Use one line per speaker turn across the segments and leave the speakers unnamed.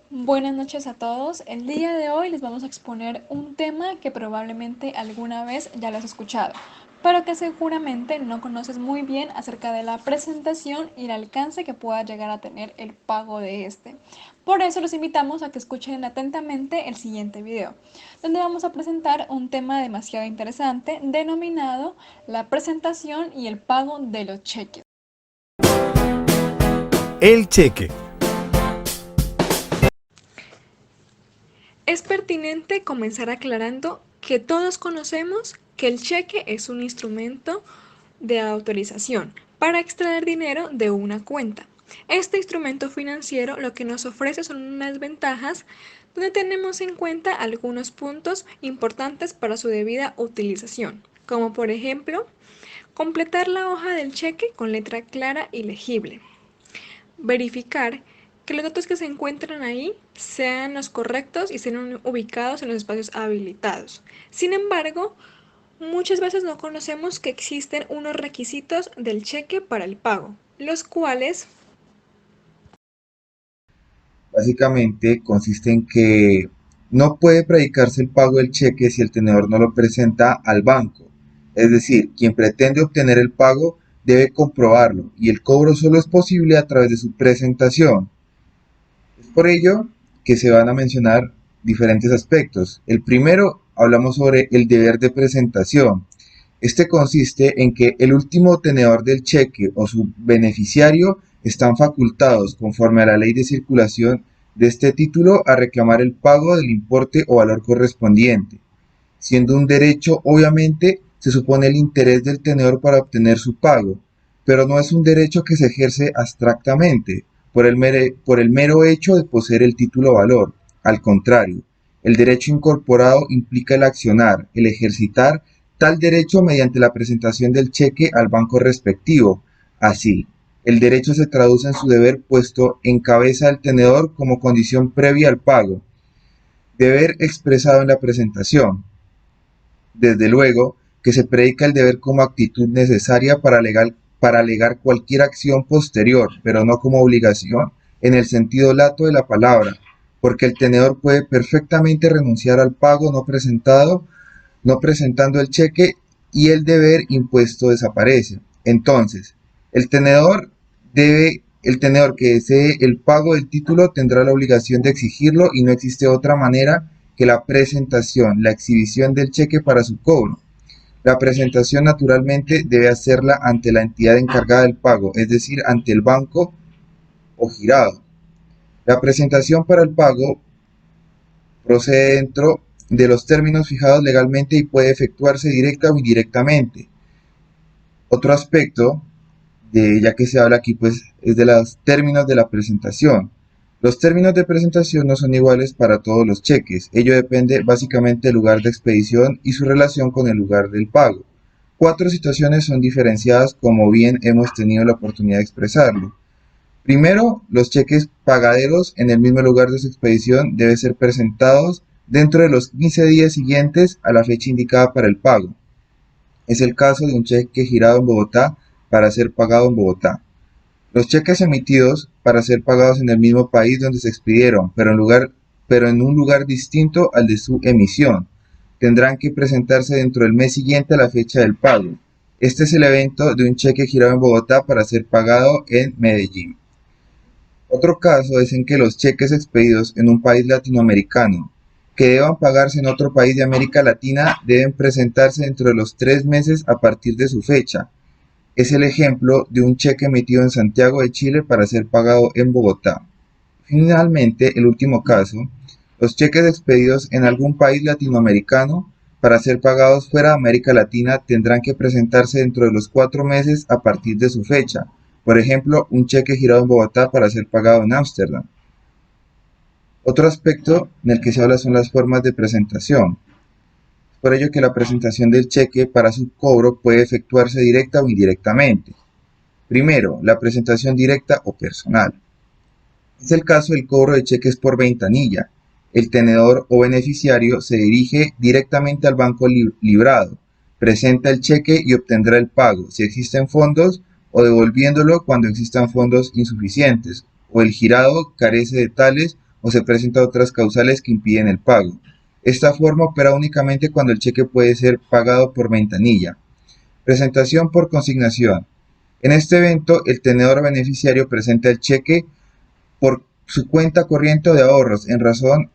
Buenas noches a todos. El día de hoy les vamos a exponer un tema que probablemente alguna vez ya lo has escuchado, pero que seguramente no conoces muy bien acerca de la presentación y el alcance que pueda llegar a tener el pago de este. Por eso los invitamos a que escuchen atentamente el siguiente video, donde vamos a presentar un tema demasiado interesante denominado la presentación y el pago de los cheques.
El cheque.
Es pertinente comenzar aclarando que todos conocemos que el cheque es un instrumento de autorización para extraer dinero de una cuenta. Este instrumento financiero lo que nos ofrece son unas ventajas donde tenemos en cuenta algunos puntos importantes para su debida utilización, como por ejemplo, completar la hoja del cheque con letra clara y legible, verificar que los datos que se encuentran ahí sean los correctos y estén ubicados en los espacios habilitados. Sin embargo, muchas veces no conocemos que existen unos requisitos del cheque para el pago, los cuales
Básicamente consiste en que no puede predicarse el pago del cheque si el tenedor no lo presenta al banco. Es decir, quien pretende obtener el pago debe comprobarlo y el cobro solo es posible a través de su presentación. Es por ello que se van a mencionar diferentes aspectos. El primero, hablamos sobre el deber de presentación. Este consiste en que el último tenedor del cheque o su beneficiario están facultados, conforme a la ley de circulación de este título, a reclamar el pago del importe o valor correspondiente. Siendo un derecho, obviamente, se supone el interés del tenedor para obtener su pago, pero no es un derecho que se ejerce abstractamente, por el mero hecho de poseer el título o valor. Al contrario, el derecho incorporado implica el accionar, el ejercitar tal derecho mediante la presentación del cheque al banco respectivo. Así, el derecho se traduce en su deber puesto en cabeza del tenedor como condición previa al pago, deber expresado en la presentación. Desde luego que se predica el deber como actitud necesaria para alegar cualquier acción posterior, pero no como obligación en el sentido lato de la palabra, porque el tenedor puede perfectamente renunciar al pago no presentando el cheque, y el deber impuesto desaparece. Entonces, el tenedor que desee el pago del título tendrá la obligación de exigirlo y no existe otra manera que la presentación, la exhibición del cheque para su cobro. La presentación naturalmente debe hacerla ante la entidad encargada del pago, es decir, ante el banco o girado. La presentación para el pago procede dentro de los términos fijados legalmente y puede efectuarse directa o indirectamente. Otro aspecto, ya que se habla aquí, pues, es de los términos de la presentación. Los términos de presentación no son iguales para todos los cheques. Ello depende básicamente del lugar de expedición y su relación con el lugar del pago. 4 situaciones son diferenciadas, como bien hemos tenido la oportunidad de expresarlo. Primero, los cheques pagaderos en el mismo lugar de su expedición deben ser presentados dentro de los 15 días siguientes a la fecha indicada para el pago. Es el caso de un cheque girado en Bogotá para ser pagado en Bogotá. Los cheques emitidos para ser pagados en el mismo país donde se expidieron, pero en un lugar distinto al de su emisión, tendrán que presentarse dentro del mes siguiente a la fecha del pago. Este es el evento de un cheque girado en Bogotá para ser pagado en Medellín. Otro caso es en que los cheques expedidos en un país latinoamericano que deban pagarse en otro país de América Latina deben presentarse dentro de los 3 meses a partir de su fecha. Es el ejemplo de un cheque emitido en Santiago de Chile para ser pagado en Bogotá. Finalmente, el último caso, los cheques expedidos en algún país latinoamericano para ser pagados fuera de América Latina tendrán que presentarse dentro de los 4 meses a partir de su fecha. Por ejemplo, un cheque girado en Bogotá para ser pagado en Ámsterdam. Otro aspecto en el que se habla son las formas de presentación. Por ello que la presentación del cheque para su cobro puede efectuarse directa o indirectamente. Primero, la presentación directa o personal. Es el caso del cobro de cheques por ventanilla. El tenedor o beneficiario se dirige directamente al banco librado, presenta el cheque y obtendrá el pago, si existen fondos, o devolviéndolo cuando existan fondos insuficientes, o el girado carece de tales o se presentan otras causales que impiden el pago. Esta forma opera únicamente cuando el cheque puede ser pagado por ventanilla. Presentación por consignación. En este evento, el tenedor beneficiario presenta el cheque por su cuenta corriente de ahorros en razón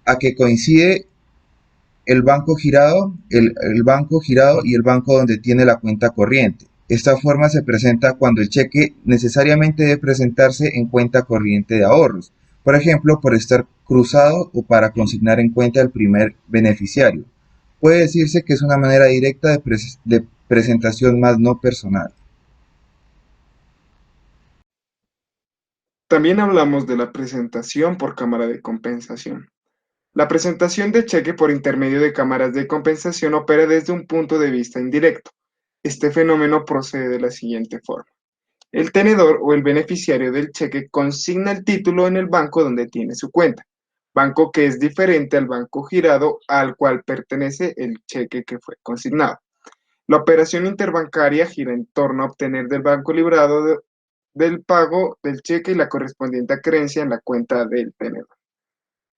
a que coincide el banco girado y el banco donde tiene la cuenta corriente. Esta forma se presenta cuando el cheque necesariamente debe presentarse en cuenta corriente de ahorros, por ejemplo, por estar cruzado o para consignar en cuenta el primer beneficiario. Puede decirse que es una manera directa de presentación más no personal.
También hablamos de la presentación por cámara de compensación. La presentación de cheque por intermedio de cámaras de compensación opera desde un punto de vista indirecto. Este fenómeno procede de la siguiente forma. El tenedor o el beneficiario del cheque consigna el título en el banco donde tiene su cuenta, banco que es diferente al banco girado al cual pertenece el cheque que fue consignado. La operación interbancaria gira en torno a obtener del banco librado del pago del cheque y la correspondiente creencia en la cuenta del tenedor.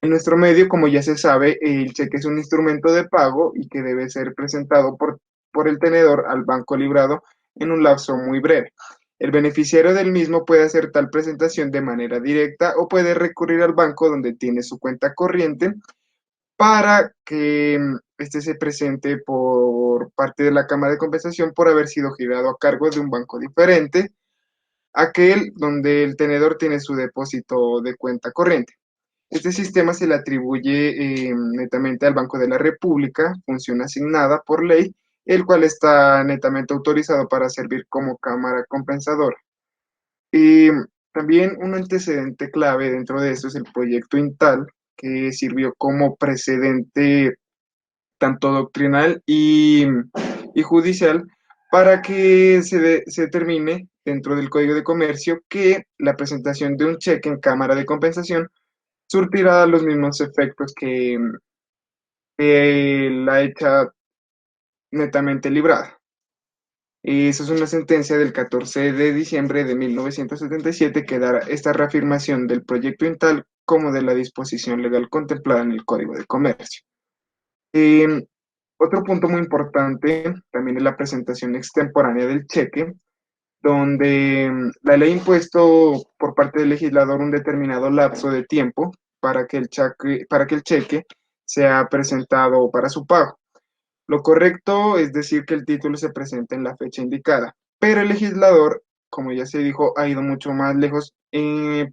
En nuestro medio, como ya se sabe, el cheque es un instrumento de pago y que debe ser presentado por el tenedor al banco librado en un lapso muy breve. El beneficiario del mismo puede hacer tal presentación de manera directa o puede recurrir al banco donde tiene su cuenta corriente para que este se presente por parte de la Cámara de Compensación por haber sido girado a cargo de un banco diferente, aquel donde el tenedor tiene su depósito de cuenta corriente. Este sistema se le atribuye netamente al Banco de la República, función asignada por ley, el cual está netamente autorizado para servir como cámara compensadora. Y también un antecedente clave dentro de esto es el proyecto INTAL, que sirvió como precedente tanto doctrinal y judicial para que se determine dentro del Código de Comercio que la presentación de un cheque en cámara de compensación surtirá los mismos efectos que la hecha netamente librada. Esa es una sentencia del 14 de diciembre de 1977 que da esta reafirmación del proyecto INTAL como de la disposición legal contemplada en el Código de Comercio. Eh, Otro punto muy importante también es la presentación extemporánea del cheque, donde la ley ha impuesto por parte del legislador un determinado lapso de tiempo para que el cheque sea presentado para su pago. Lo correcto es decir que el título se presente en la fecha indicada, pero el legislador, como ya se dijo, ha ido mucho más lejos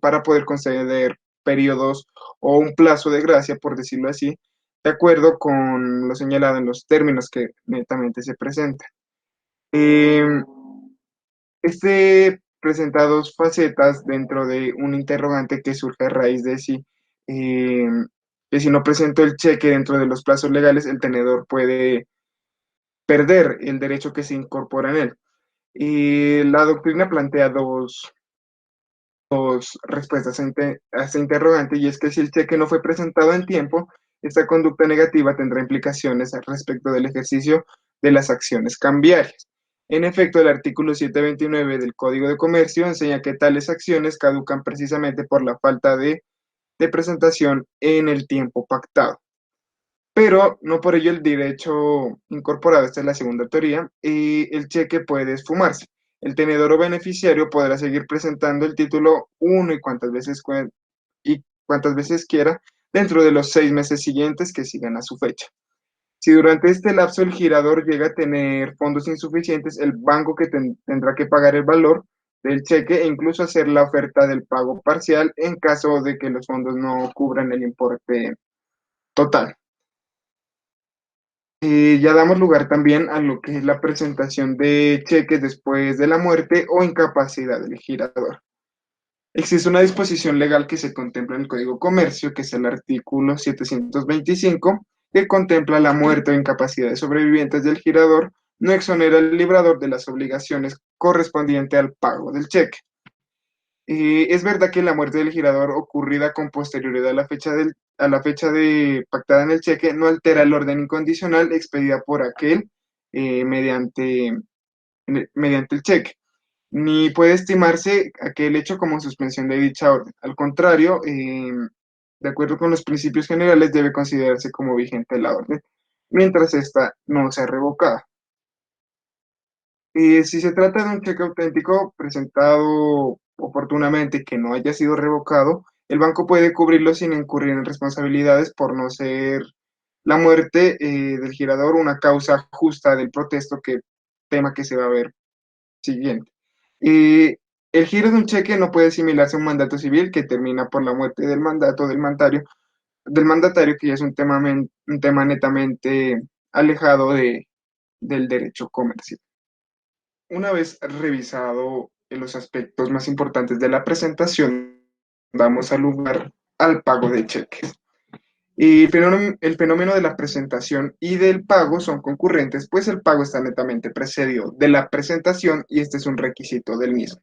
para poder conceder periodos o un plazo de gracia, por decirlo así, de acuerdo con lo señalado en los términos que netamente se presentan. Eh, este presenta dos facetas dentro de un interrogante que surge a raíz eh, de si no presento el cheque dentro de los plazos legales, el tenedor puede perder el derecho que se incorpora en él. Y la doctrina plantea dos respuestas a este interrogante, y es que si el cheque no fue presentado en tiempo, esta conducta negativa tendrá implicaciones al respecto del ejercicio de las acciones cambiarias. En efecto, el artículo 729 del Código de Comercio enseña que tales acciones caducan precisamente por la falta de presentación en el tiempo pactado. Pero no por ello el derecho incorporado, esta es la segunda teoría, y el cheque puede esfumarse. El tenedor o beneficiario podrá seguir presentando el título uno y cuantas veces quiera dentro de los 6 meses siguientes que sigan a su fecha. Si durante este lapso el girador llega a tener fondos insuficientes, el banco tendrá que pagar el valor del cheque e incluso hacer la oferta del pago parcial en caso de que los fondos no cubran el importe total. Ya damos lugar también a lo que es la presentación de cheques después de la muerte o incapacidad del girador. Existe una disposición legal que se contempla en el Código de Comercio, que es el artículo 725, que contempla la muerte o incapacidad de sobrevivientes del girador, no exonera al librador de las obligaciones correspondientes al pago del cheque. Es verdad que la muerte del girador ocurrida con posterioridad a la fecha de pactada en el cheque no altera el orden incondicional expedida por aquel mediante el cheque, ni puede estimarse aquel hecho como suspensión de dicha orden. Al contrario, De acuerdo con los principios generales, debe considerarse como vigente la orden, mientras ésta no sea revocada. Si se trata de un cheque auténtico presentado oportunamente y que no haya sido revocado, el banco puede cubrirlo sin incurrir en responsabilidades por no ser la muerte del girador una causa justa del protesto que tema que se va a ver siguiente. Eh, el giro de un cheque no puede asimilarse a un mandato civil que termina por la muerte del mandato del mandatario, que ya es un tema netamente alejado del derecho comercial. Una vez revisado los aspectos más importantes de la presentación, damos al lugar al pago de cheques. Y el fenómeno de la presentación y del pago son concurrentes, pues el pago está netamente precedido de la presentación y este es un requisito del mismo.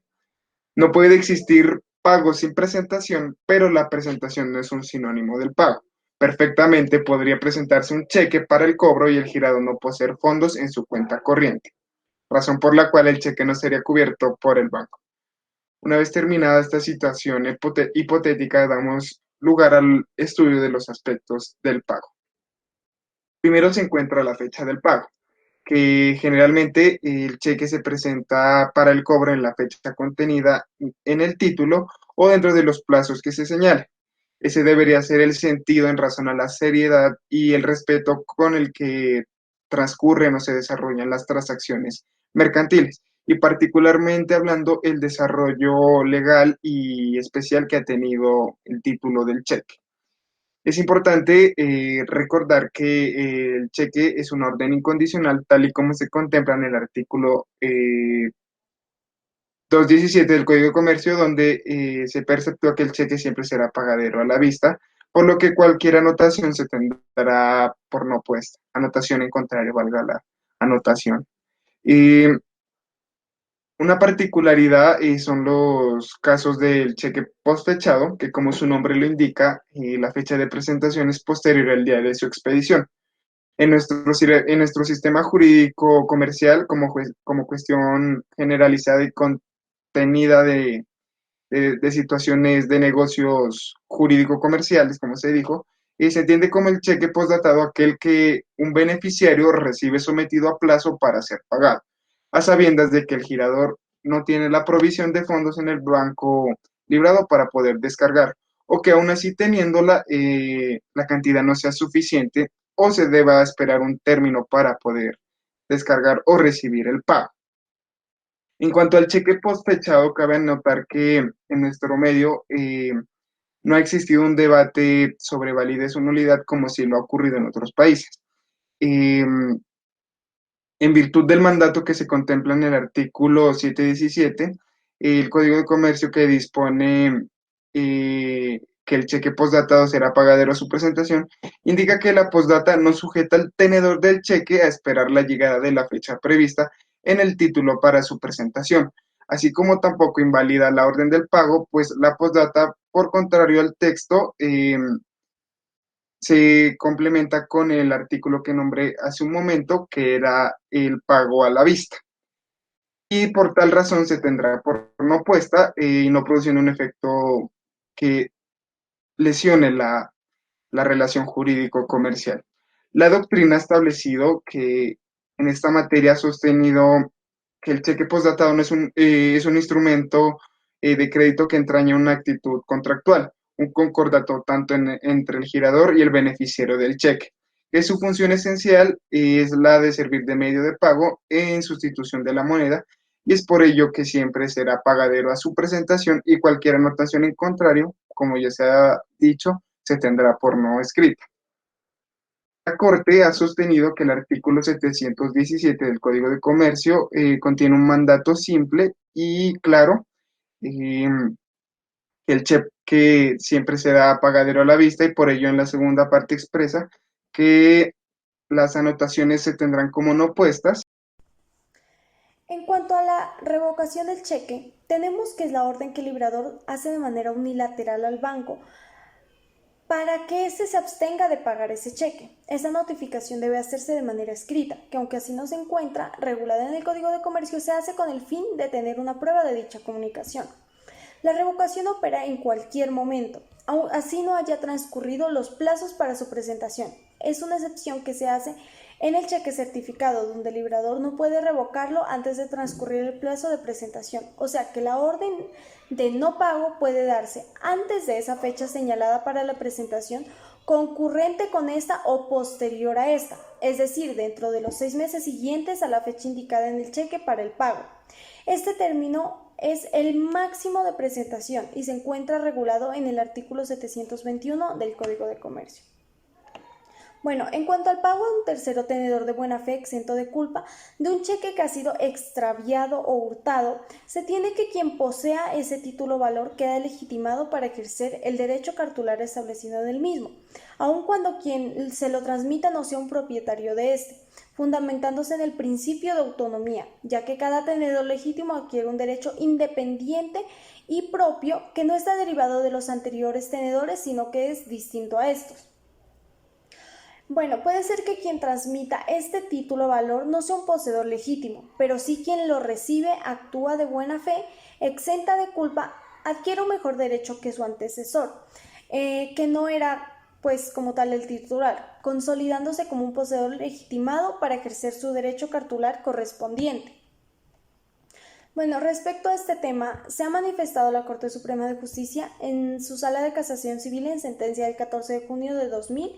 No puede existir pago sin presentación, pero la presentación no es un sinónimo del pago. Perfectamente podría presentarse un cheque para el cobro y el girado no poseer fondos en su cuenta corriente, razón por la cual el cheque no sería cubierto por el banco. Una vez terminada esta situación hipotética, damos lugar al estudio de los aspectos del pago. Primero se encuentra la fecha del pago, que generalmente el cheque se presenta para el cobro en la fecha contenida en el título o dentro de los plazos que se señalen. Ese debería ser el sentido en razón a la seriedad y el respeto con el que transcurren o se desarrollan las transacciones mercantiles, y particularmente hablando el desarrollo legal y especial que ha tenido el título del cheque. Es importante recordar que el cheque es una orden incondicional, tal y como se contempla en el artículo 217 del Código de Comercio, donde se perceptúa que el cheque siempre será pagadero a la vista, por lo que cualquier anotación se tendrá por no puesta. Anotación en contrario, valga la anotación. Y una particularidad son los casos del cheque postfechado, que como su nombre lo indica, la fecha de presentación es posterior al día de su expedición. En nuestro sistema jurídico comercial, como cuestión generalizada y contenida de situaciones de negocios jurídico-comerciales, como se dijo, y se entiende como el cheque postdatado aquel que un beneficiario recibe sometido a plazo para ser pagado, a sabiendas de que el girador no tiene la provisión de fondos en el banco librado para poder descargar, o que aún así teniéndola, la cantidad no sea suficiente o se deba esperar un término para poder descargar o recibir el pago. En cuanto al cheque postfechado, cabe notar que en nuestro medio no ha existido un debate sobre validez o nulidad como si lo ha ocurrido en otros países. Eh, en virtud del mandato que se contempla en el artículo 717, el Código de Comercio que dispone que el cheque postdatado será pagadero a su presentación, indica que la postdata no sujeta al tenedor del cheque a esperar la llegada de la fecha prevista en el título para su presentación, así como tampoco invalida la orden del pago, pues la postdata, por contrario al texto, se complementa con el artículo que nombré hace un momento, que era el pago a la vista. Y por tal razón se tendrá por no puesta y no produciendo un efecto que lesione la relación jurídico-comercial. La doctrina ha establecido que en esta materia ha sostenido que el cheque postdatado no es un instrumento de crédito que entraña una actitud contractual, un concordato tanto entre el girador y el beneficiario del cheque, que su función esencial es la de servir de medio de pago en sustitución de la moneda, y es por ello que siempre será pagadero a su presentación y cualquier anotación en contrario, como ya se ha dicho, se tendrá por no escrita. La Corte ha sostenido que el artículo 717 del Código de Comercio contiene un mandato simple y claro, eh, que el cheque siempre será pagadero a la vista, y por ello en la segunda parte expresa que las anotaciones se tendrán como no puestas.
En cuanto a la revocación del cheque, tenemos que es la orden que el librador hace de manera unilateral al banco para que éste se abstenga de pagar ese cheque. Esa notificación debe hacerse de manera escrita, que aunque así no se encuentra regulada en el Código de Comercio, se hace con el fin de tener una prueba de dicha comunicación. La revocación opera en cualquier momento, así no haya transcurrido los plazos para su presentación. Es una excepción que se hace en el cheque certificado, donde el librador no puede revocarlo antes de transcurrir el plazo de presentación. O sea que la orden de no pago puede darse antes de esa fecha señalada para la presentación, concurrente con esta o posterior a esta, es decir, dentro de los 6 meses siguientes a la fecha indicada en el cheque para el pago. Este término es el máximo de presentación y se encuentra regulado en el artículo 721 del Código de Comercio. Bueno, en cuanto al pago a un tercero tenedor de buena fe exento de culpa de un cheque que ha sido extraviado o hurtado, se tiene que quien posea ese título valor queda legitimado para ejercer el derecho cartular establecido en el mismo, aun cuando quien se lo transmita no sea un propietario de este, fundamentándose en el principio de autonomía, ya que cada tenedor legítimo adquiere un derecho independiente y propio que no está derivado de los anteriores tenedores, sino que es distinto a estos. Bueno, puede ser que quien transmita este título valor no sea un poseedor legítimo, pero sí quien lo recibe actúa de buena fe, exenta de culpa, adquiere un mejor derecho que su antecesor, que no era pues como tal el titular, consolidándose como un poseedor legitimado para ejercer su derecho cartular correspondiente. Bueno, respecto a este tema, se ha manifestado la Corte Suprema de Justicia en su Sala de Casación Civil en sentencia del 14 de junio de 2000,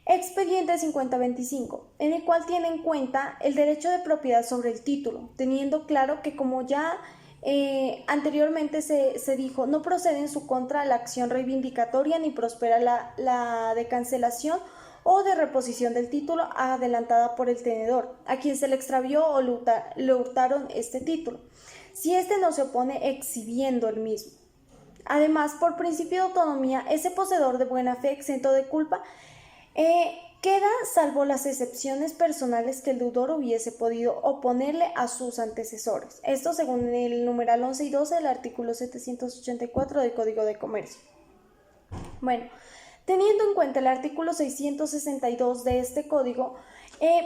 expediente 5025, en el cual tiene en cuenta el derecho de propiedad sobre el título, teniendo claro que como ya anteriormente se dijo, no procede en su contra la acción reivindicatoria ni prospera la de cancelación o de reposición del título adelantada por el tenedor, a quien se le extravió o le hurtaron este título, si éste no se opone exhibiendo el mismo. Además, por principio de autonomía, ese poseedor de buena fe exento de culpa queda salvo las excepciones personales que el deudor hubiese podido oponerle a sus antecesores. Esto según el numeral 11 y 12 del artículo 784 del Código de Comercio. Bueno, teniendo en cuenta el artículo 662 de este código,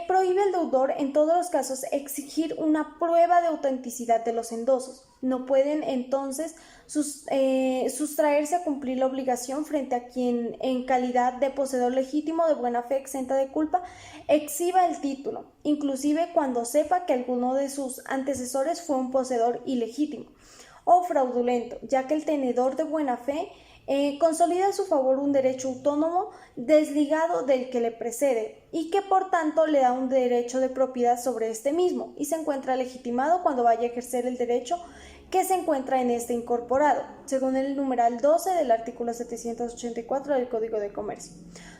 prohíbe al deudor en todos los casos exigir una prueba de autenticidad de los endosos. No pueden entonces sustraerse a cumplir la obligación frente a quien en calidad de poseedor legítimo de buena fe exenta de culpa exhiba el título, inclusive cuando sepa que alguno de sus antecesores fue un poseedor ilegítimo o fraudulento, ya que el tenedor de buena fe consolida a su favor un derecho autónomo desligado del que le precede y que por tanto le da un derecho de propiedad sobre este mismo y se encuentra legitimado cuando vaya a ejercer el derecho que se encuentra en este incorporado, según el numeral 12 del artículo 784 del Código de Comercio.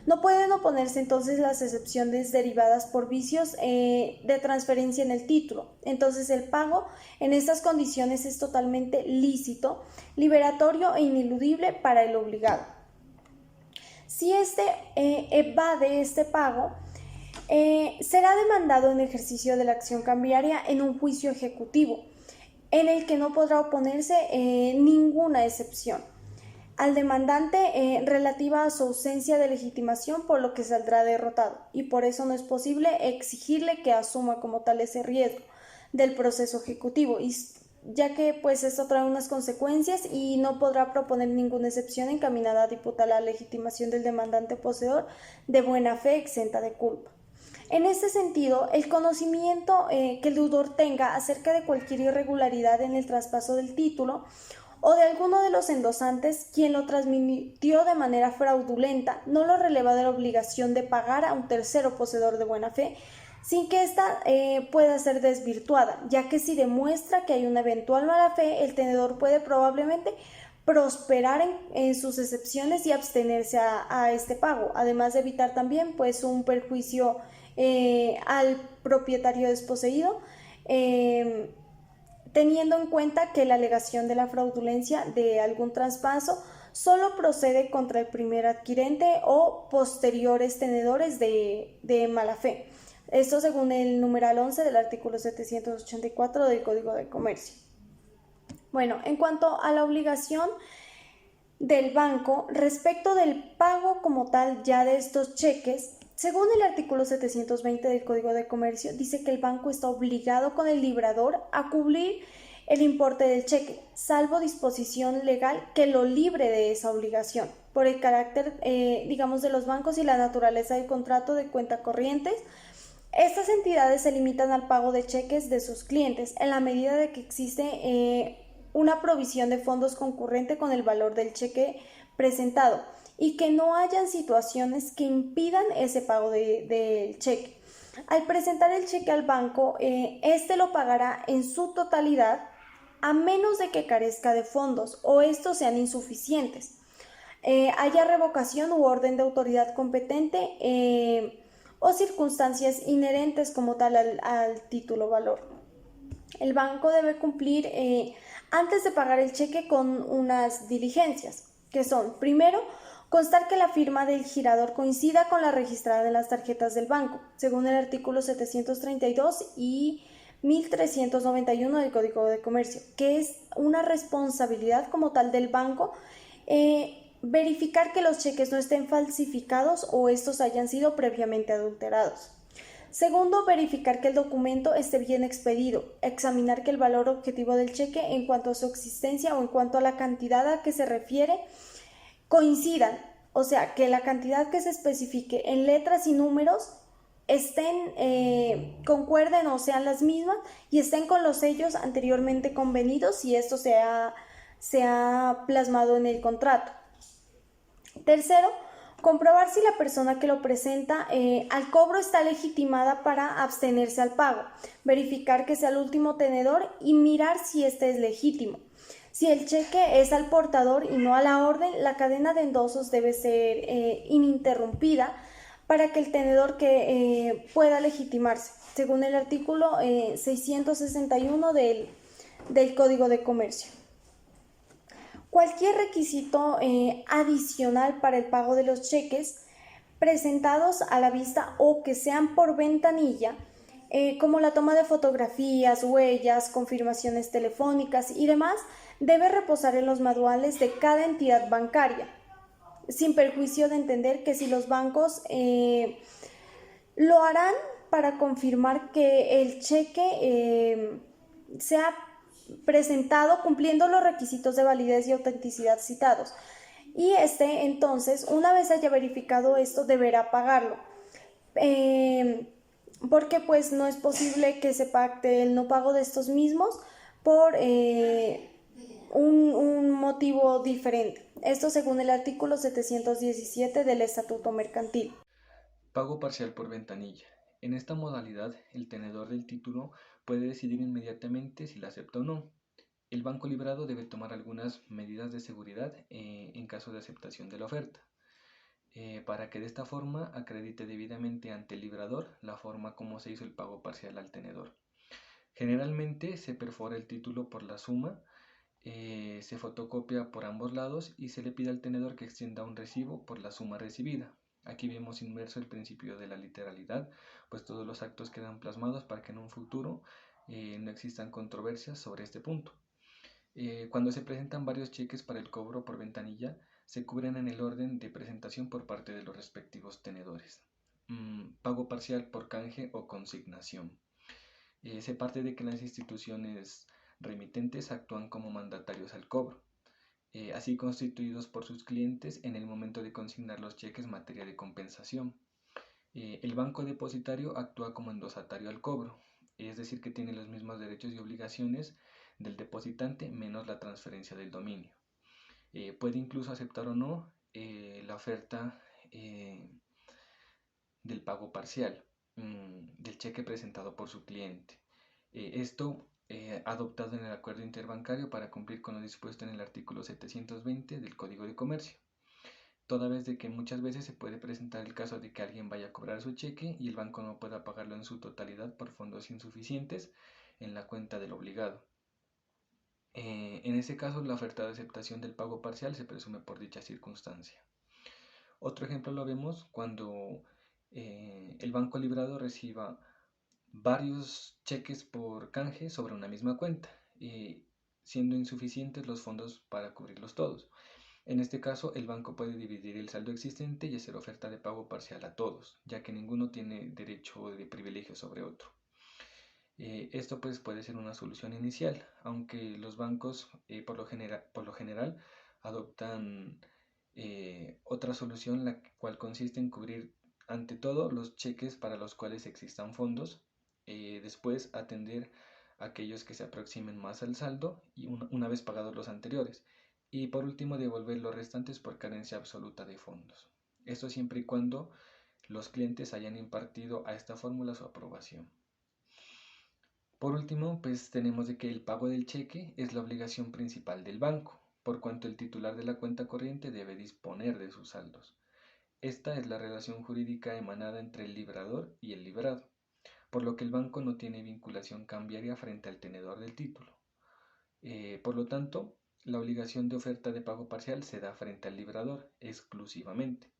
No pueden oponerse entonces las excepciones derivadas por vicios de transferencia en el título. Entonces el pago en estas condiciones es totalmente lícito, liberatorio e ineludible para el obligado. Si éste evade este pago, será demandado en ejercicio de la acción cambiaria en un juicio ejecutivo, en el que no podrá oponerse ninguna excepción al demandante relativa a su ausencia de legitimación, por lo que saldrá derrotado, y por eso no es posible exigirle que asuma como tal ese riesgo del proceso ejecutivo, ya que pues esto trae unas consecuencias y no podrá proponer ninguna excepción encaminada a diputar la legitimación del demandante poseedor de buena fe exenta de culpa. En este sentido, el conocimiento que el deudor tenga acerca de cualquier irregularidad en el traspaso del título o de alguno de los endosantes quien lo transmitió de manera fraudulenta no lo releva de la obligación de pagar a un tercero poseedor de buena fe sin que ésta pueda ser desvirtuada, ya que si demuestra que hay una eventual mala fe, el tenedor puede probablemente prosperar en sus excepciones y abstenerse a este pago, además de evitar también pues un perjuicio al propietario desposeído, teniendo en cuenta que la alegación de la fraudulencia de algún traspaso solo procede contra el primer adquirente o posteriores tenedores de mala fe. Esto según el numeral 11 del artículo 784 del Código de Comercio. Bueno, en cuanto a la obligación del banco respecto del pago como tal ya de estos cheques, según el artículo 720 del Código de Comercio, dice que el banco está obligado con el librador a cubrir el importe del cheque, salvo disposición legal que lo libre de esa obligación, por el carácter, digamos, de los bancos y la naturaleza del contrato de cuenta corrientes. Estas entidades se limitan al pago de cheques de sus clientes en la medida de que existe una provisión de fondos concurrente con el valor del cheque presentado y que no hayan situaciones que impidan ese pago del cheque. Al presentar el cheque al banco, este lo pagará en su totalidad a menos de que carezca de fondos o estos sean insuficientes, haya revocación u orden de autoridad competente o circunstancias inherentes como tal al título valor. El banco debe cumplir antes de pagar el cheque con unas diligencias, que son, primero, constar que la firma del girador coincida con la registrada en las tarjetas del banco, según el artículo 732 y 1391 del Código de Comercio, que es una responsabilidad como tal del banco verificar que los cheques no estén falsificados o estos hayan sido previamente adulterados. Segundo, verificar que el documento esté bien expedido, examinar que el valor objetivo del cheque en cuanto a su existencia o en cuanto a la cantidad a que se refiere coincidan, o sea, que la cantidad que se especifique en letras y números concuerden o sean las mismas y estén con los sellos anteriormente convenidos si esto se ha plasmado en el contrato. Tercero, comprobar si la persona que lo presenta al cobro está legitimada para abstenerse al pago, verificar que sea el último tenedor y mirar si este es legítimo. Si el cheque es al portador y no a la orden, la cadena de endosos debe ser ininterrumpida para que el tenedor pueda legitimarse, según el artículo 661 del Código de Comercio. Cualquier requisito adicional para el pago de los cheques presentados a la vista o que sean por ventanilla, como la toma de fotografías, huellas, confirmaciones telefónicas y demás, debe reposar en los manuales de cada entidad bancaria, sin perjuicio de entender que si los bancos lo harán para confirmar que el cheque sea presentado cumpliendo los requisitos de validez y autenticidad citados. Y entonces, una vez haya verificado esto, deberá pagarlo. Porque pues no es posible que se pacte el no pago de estos mismos por un motivo diferente. Esto según el artículo 717 del Estatuto Mercantil.
Pago parcial por ventanilla. En esta modalidad, el tenedor del título puede decidir inmediatamente si la acepta o no. El banco librado debe tomar algunas medidas de seguridad en caso de aceptación de la oferta, para que de esta forma acredite debidamente ante el librador la forma como se hizo el pago parcial al tenedor. Generalmente se perfora el título por la suma, se fotocopia por ambos lados y se le pide al tenedor que extienda un recibo por la suma recibida. Aquí vemos inmerso el principio de la literalidad, pues todos los actos quedan plasmados para que en un futuro no existan controversias sobre este punto. Cuando se presentan varios cheques para el cobro por ventanilla, se cubren en el orden de presentación por parte de los respectivos tenedores. Pago parcial por canje o consignación. Se parte de que las instituciones remitentes actúan como mandatarios al cobro, así constituidos por sus clientes en el momento de consignar los cheques en materia de compensación. El banco depositario actúa como endosatario al cobro, es decir, que tiene los mismos derechos y obligaciones del depositante menos la transferencia del dominio. Puede incluso aceptar o no la oferta del pago parcial del cheque presentado por su cliente. Esto adoptado en el acuerdo interbancario para cumplir con lo dispuesto en el artículo 720 del Código de Comercio. Toda vez de que muchas veces se puede presentar el caso de que alguien vaya a cobrar su cheque y el banco no pueda pagarlo en su totalidad por fondos insuficientes en la cuenta del obligado. En ese caso, la oferta de aceptación del pago parcial se presume por dicha circunstancia. Otro ejemplo lo vemos cuando el banco librado reciba varios cheques por canje sobre una misma cuenta, siendo insuficientes los fondos para cubrirlos todos. En este caso, el banco puede dividir el saldo existente y hacer oferta de pago parcial a todos, ya que ninguno tiene derecho de privilegio sobre otro. Esto pues puede ser una solución inicial, aunque los bancos por lo general adoptan otra solución, la cual consiste en cubrir ante todo los cheques para los cuales existan fondos, después atender a aquellos que se aproximen más al saldo y una vez pagados los anteriores, y por último devolver los restantes por carencia absoluta de fondos. Esto siempre y cuando los clientes hayan impartido a esta fórmula su aprobación. Por último, pues tenemos de que el pago del cheque es la obligación principal del banco, por cuanto el titular de la cuenta corriente debe disponer de sus saldos. Esta es la relación jurídica emanada entre el librador y el librado, por lo que el banco no tiene vinculación cambiaria frente al tenedor del título. Por lo tanto, la obligación de oferta de pago parcial se da frente al librador exclusivamente,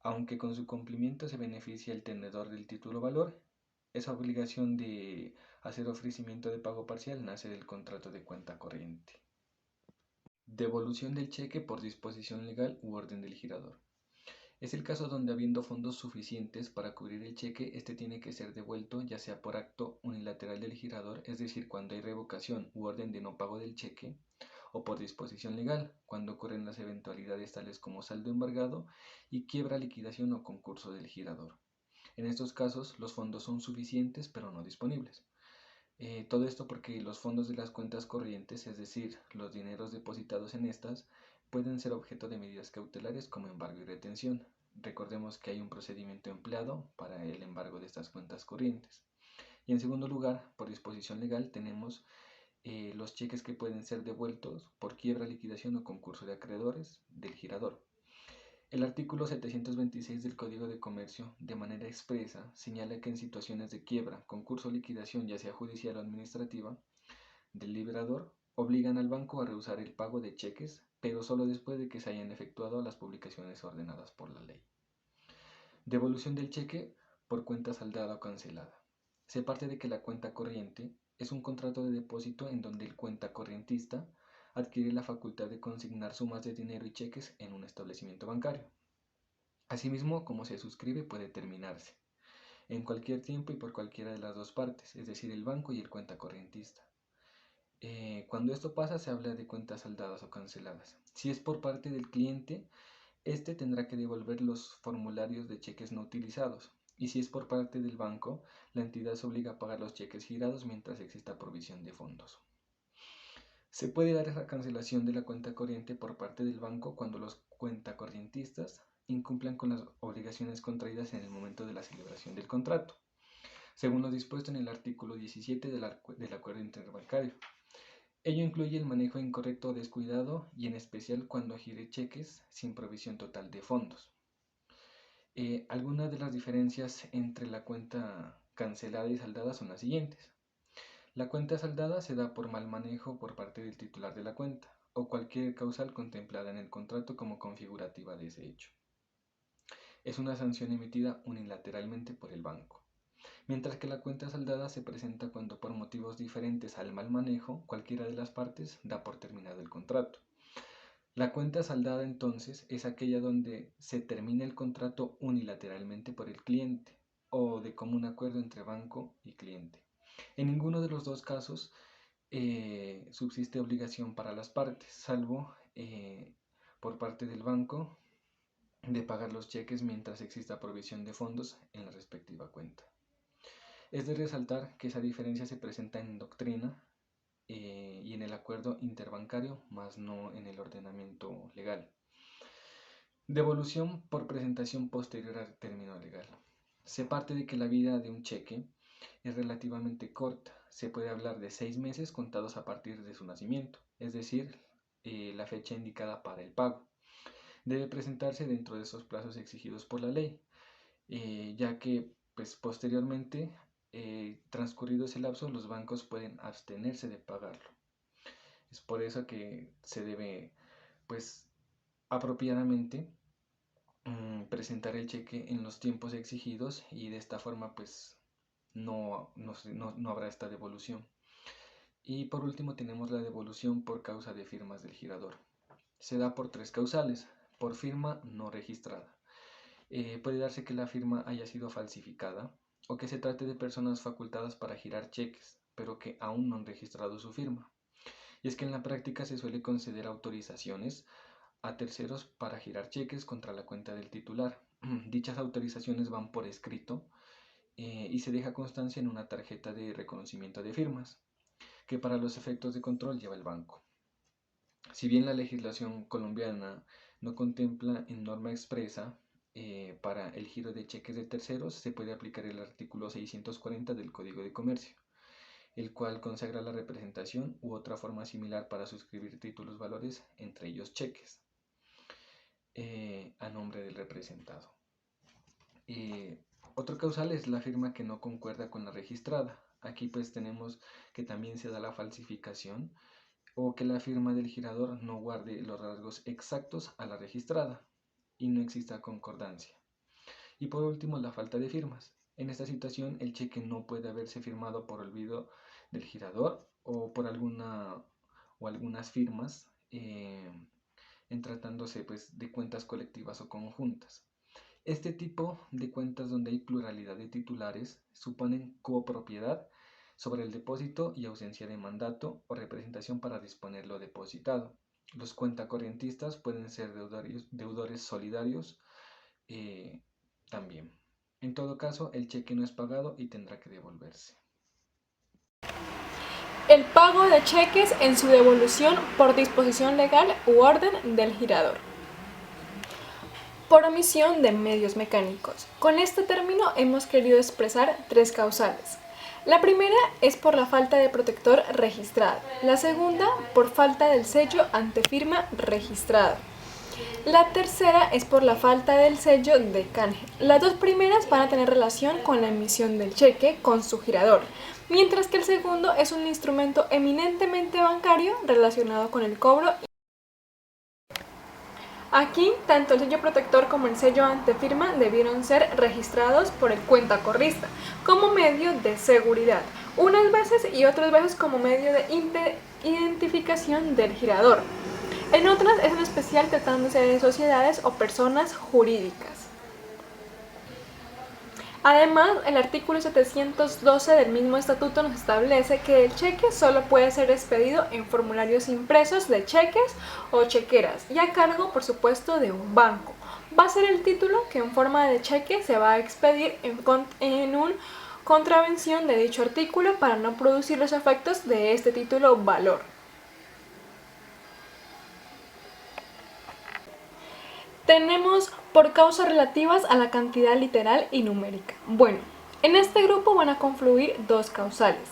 aunque con su cumplimiento se beneficia el tenedor del título valor. Esa obligación de hacer ofrecimiento de pago parcial nace del contrato de cuenta corriente. Devolución del cheque por disposición legal u orden del girador. Es el caso donde habiendo fondos suficientes para cubrir el cheque, este tiene que ser devuelto ya sea por acto unilateral del girador, es decir, cuando hay revocación u orden de no pago del cheque, o por disposición legal, cuando ocurren las eventualidades tales como saldo embargado y quiebra, liquidación o concurso del girador. En estos casos, los fondos son suficientes pero no disponibles. Todo esto porque los fondos de las cuentas corrientes, es decir, los dineros depositados en estas, pueden ser objeto de medidas cautelares como embargo y retención. Recordemos que hay un procedimiento empleado para el embargo de estas cuentas corrientes. Y en segundo lugar, por disposición legal, tenemos los cheques que pueden ser devueltos por quiebra, liquidación o concurso de acreedores del girador. El artículo 726 del Código de Comercio, de manera expresa, señala que en situaciones de quiebra, concurso o liquidación, ya sea judicial o administrativa, del librador, obligan al banco a rehusar el pago de cheques, pero solo después de que se hayan efectuado las publicaciones ordenadas por la ley. Devolución del cheque por cuenta saldada o cancelada. Se parte de que la cuenta corriente es un contrato de depósito en donde el cuenta corrientista adquiere la facultad de consignar sumas de dinero y cheques en un establecimiento bancario. Asimismo, como se suscribe puede terminarse en cualquier tiempo y por cualquiera de las dos partes, es decir, el banco y el cuenta corrientista. Cuando esto pasa se habla de cuentas saldadas o canceladas. Si es por parte del cliente, este tendrá que devolver los formularios de cheques no utilizados. Y si es por parte del banco, la entidad se obliga a pagar los cheques girados mientras exista provisión de fondos. Se puede dar esa cancelación de la cuenta corriente por parte del banco cuando los cuentacorrientistas incumplan con las obligaciones contraídas en el momento de la celebración del contrato, según lo dispuesto en el artículo 17 del acuerdo interbancario. Ello incluye el manejo incorrecto o descuidado y en especial cuando gire cheques sin provisión total de fondos. Algunas de las diferencias entre la cuenta cancelada y saldada son las siguientes. La cuenta saldada se da por mal manejo por parte del titular de la cuenta o cualquier causal contemplada en el contrato como configurativa de ese hecho. Es una sanción emitida unilateralmente por el banco. Mientras que la cuenta saldada se presenta cuando por motivos diferentes al mal manejo, cualquiera de las partes da por terminado el contrato. La cuenta saldada entonces es aquella donde se termina el contrato unilateralmente por el cliente o de común acuerdo entre banco y cliente. En ninguno de los dos casos subsiste obligación para las partes, salvo por parte del banco de pagar los cheques mientras exista provisión de fondos en la respectiva cuenta. Es de resaltar que esa diferencia se presenta en doctrina y en el acuerdo interbancario, más no en el ordenamiento legal. Devolución por presentación posterior al término legal. Se parte de que la vida de un cheque es relativamente corta. Se puede hablar de 6 meses contados a partir de su nacimiento, es decir, la fecha indicada para el pago. Debe presentarse dentro de esos plazos exigidos por la ley, ya que pues, posteriormente, transcurrido ese lapso, los bancos pueden abstenerse de pagarlo. Es por eso que se debe pues, apropiadamente presentar el cheque en los tiempos exigidos y de esta forma pues no habrá esta devolución. Y por último tenemos la devolución por causa de firmas del girador. Se da por 3 causales. Por firma no registrada. Puede darse que la firma haya sido falsificada o que se trate de personas facultadas para girar cheques, pero que aún no han registrado su firma. Y es que en la práctica se suele conceder autorizaciones a terceros para girar cheques contra la cuenta del titular. Dichas autorizaciones van por escrito y se deja constancia en una tarjeta de reconocimiento de firmas, que para los efectos de control lleva el banco. Si bien la legislación colombiana no contempla en norma expresa para el giro de cheques de terceros, se puede aplicar el artículo 640 del Código de Comercio, el cual consagra la representación u otra forma similar para suscribir títulos valores, entre ellos cheques, a nombre del representado. Eh, Otro causal es la firma que no concuerda con la registrada. Aquí pues tenemos que también se da la falsificación o que la firma del girador no guarde los rasgos exactos a la registrada y no exista concordancia. Y por último, la falta de firmas. En esta situación, el cheque no puede haberse firmado por olvido del girador o por alguna o algunas firmas en tratándose pues, de cuentas colectivas o conjuntas. Este tipo de cuentas donde hay pluralidad de titulares suponen copropiedad sobre el depósito y ausencia de mandato o representación para disponer lo depositado. Los cuentacorrientistas pueden ser deudores solidarios eh, también. En todo caso, el cheque no es pagado y tendrá que devolverse.
El pago de cheques en su devolución por disposición legal u orden del girador. Por omisión de medios mecánicos. Con este término hemos querido expresar tres causales. La primera es por la falta de protector registrado. La segunda, por falta del sello ante firma registrado. La tercera es por la falta del sello de canje. Las dos primeras van a tener relación con la emisión del cheque con su girador, mientras que el segundo es un instrumento eminentemente bancario relacionado con el cobro. Aquí, tanto el sello protector como el sello antefirma debieron ser registrados por el cuentacorrista como medio de seguridad, unas veces y otras veces como medio de identificación del girador. En otras es en especial tratándose de sociedades o personas jurídicas. Además, el artículo 712 del mismo estatuto nos establece que el cheque solo puede ser expedido en formularios impresos de cheques o chequeras y a cargo, por supuesto, de un banco. Va a ser el título que en forma de cheque se va a expedir en un contravención de dicho artículo para no producir los efectos de este título valor. Tenemos por causas relativas a la cantidad literal y numérica. Bueno, en este grupo van a confluir dos causales.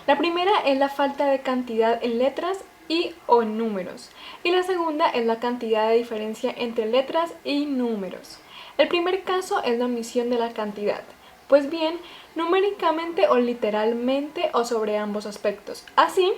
La primera es la falta de cantidad en letras y o en números. Y la segunda es la cantidad de diferencia entre letras y números. El primer caso es la omisión de la cantidad. Pues bien, numéricamente o literalmente o sobre ambos aspectos. Así,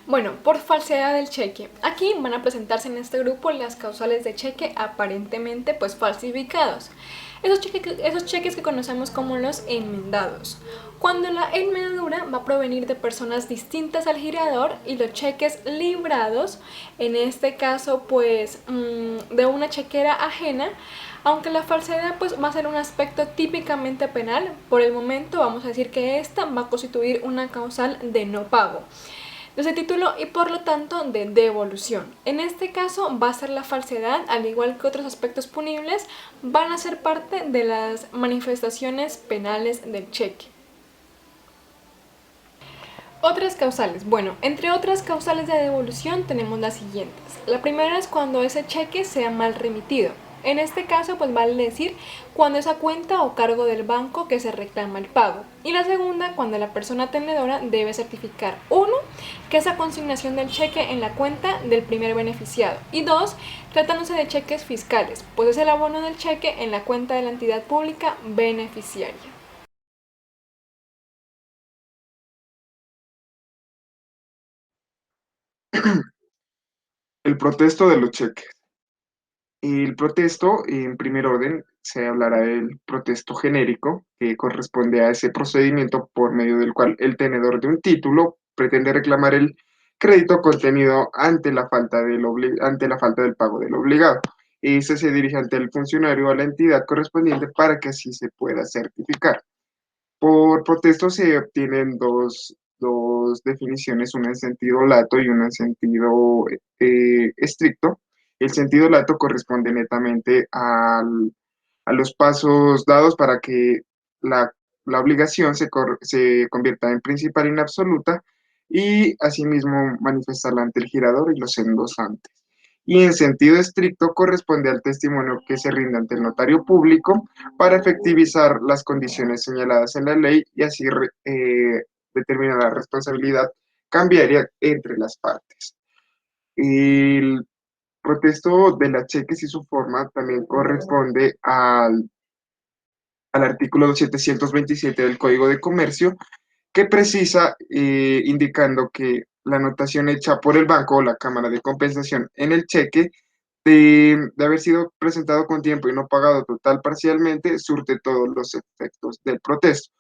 Bueno, por falsedad del cheque. Aquí van a presentarse en este grupo las causales de cheque aparentemente pues falsificados. Esos cheques que conocemos como los enmendados. Cuando la enmendadura va a provenir de personas distintas al girador y los cheques librados, en este caso pues de una chequera ajena, aunque la falsedad pues va a ser un aspecto típicamente penal, por el momento vamos a decir que esta va a constituir una causal de no pago de ese título y por lo tanto de devolución. En este caso va a ser la falsedad, al igual que otros aspectos punibles, van a ser parte de las manifestaciones penales del cheque. Otras causales. Bueno, entre otras causales de devolución tenemos las siguientes. La primera es cuando ese cheque sea mal remitido. En este caso, pues vale decir cuando esa cuenta o cargo del banco que se reclama el pago. Y la segunda, cuando la persona tenedora debe certificar, uno, que esa consignación del cheque en la cuenta del primer beneficiado. Y dos, tratándose de cheques fiscales, pues es el abono del cheque en la cuenta de la entidad pública beneficiaria.
El protesto de los cheques. El protesto, en primer orden, se hablará del protesto genérico, que corresponde a ese procedimiento por medio del cual el tenedor de un título pretende reclamar el crédito contenido ante la falta del pago del obligado. Ese se dirige ante el funcionario o a la entidad correspondiente para que así se pueda certificar. Por protesto se obtienen dos definiciones, una en sentido lato y una en sentido estricto. El sentido lato corresponde netamente a los pasos dados para que la, la obligación se convierta en principal y en absoluta y asimismo manifestarla ante el girador y los endosantes. Y en sentido estricto corresponde al testimonio que se rinde ante el notario público para efectivizar las condiciones señaladas en la ley y así determinar la responsabilidad cambiaria entre las partes. El protesto de las cheques y su forma también corresponde al artículo 727 del Código de Comercio, que precisa indicando que la anotación hecha por el banco o la Cámara de Compensación en el cheque de haber sido presentado con tiempo y no pagado total parcialmente, surte todos los efectos del protesto.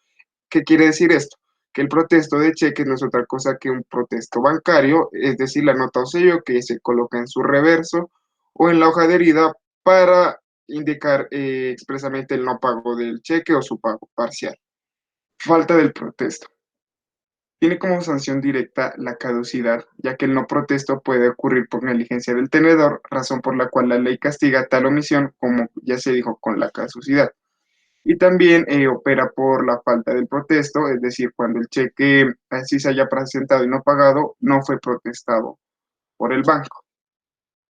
¿Qué quiere decir esto? Que el protesto de cheques no es otra cosa que un protesto bancario, es decir, la nota o sello que se coloca en su reverso o en la hoja de herida para indicar expresamente el no pago del cheque o su pago parcial. Falta del protesto. Tiene como sanción directa la caducidad, ya que el no protesto puede ocurrir por negligencia del tenedor, razón por la cual la ley castiga tal omisión, como ya se dijo, con la caducidad. Y también opera por la falta del protesto, es decir, cuando el cheque así se haya presentado y no pagado, no fue protestado por el banco.